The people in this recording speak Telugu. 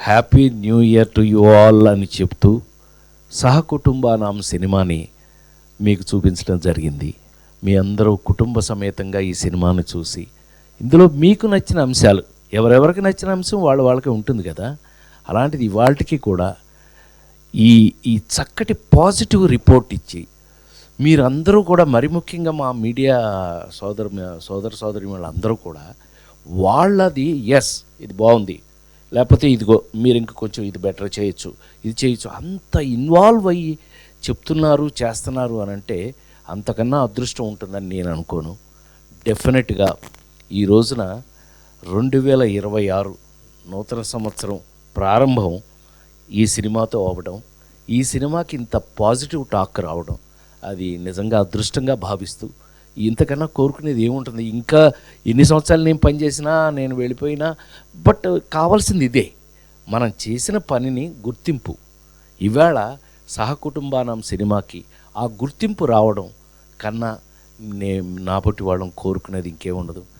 Happy new year to you all అని చెప్తూ సహకుటుంబానాం సినిమాని మీకు చూపించడం జరిగింది. మీ అందరూ కుటుంబ సమేతంగా ఈ సినిమాను చూసి ఇందులో మీకు నచ్చిన అంశాలు, ఎవరెవరికి నచ్చిన అంశం వాళ్ళకి ఉంటుంది కదా, అలాంటిది ఇవాళకి కూడా ఈ ఈ చక్కటి పాజిటివ్ రిపోర్ట్ ఇచ్చి మీరందరూ కూడా, మరి ముఖ్యంగా మా మీడియా సోదరి వాళ్ళందరూ కూడా వాళ్ళది ఎస్ ఇది బాగుంది, లేకపోతే ఇదిగో మీరు ఇంక కొంచెం ఇది బెటర్ చేయొచ్చు, ఇది చేయొచ్చు, అంత ఇన్వాల్వ్ అయ్యి చెప్తున్నారు చేస్తున్నారు అని అంటే అంతకన్నా అదృష్టం ఉంటుందని నేను అనుకోను. డెఫినెట్గా ఈ రోజున 2026 నూతన సంవత్సరం ప్రారంభం ఈ సినిమాతో అవ్వడం, ఈ సినిమాకి ఇంత పాజిటివ్ టాక్ రావడం, అది నిజంగా అదృష్టంగా భావిస్తూ ఇంతకన్నా కోరుకునేది ఏముంటుంది. ఇంకా ఎన్ని సంవత్సరాలు నేను పనిచేసినా, నేను వెళ్ళిపోయినా, బట్ కావాల్సింది ఇదే, మనం చేసిన పనిని గుర్తింపు. ఇవాళ సహకుటుంబానం సినిమాకి ఆ గుర్తింపు రావడం కన్నా నా పొట్టి వాళ్ళం కోరుకునేది ఇంకేముండదు.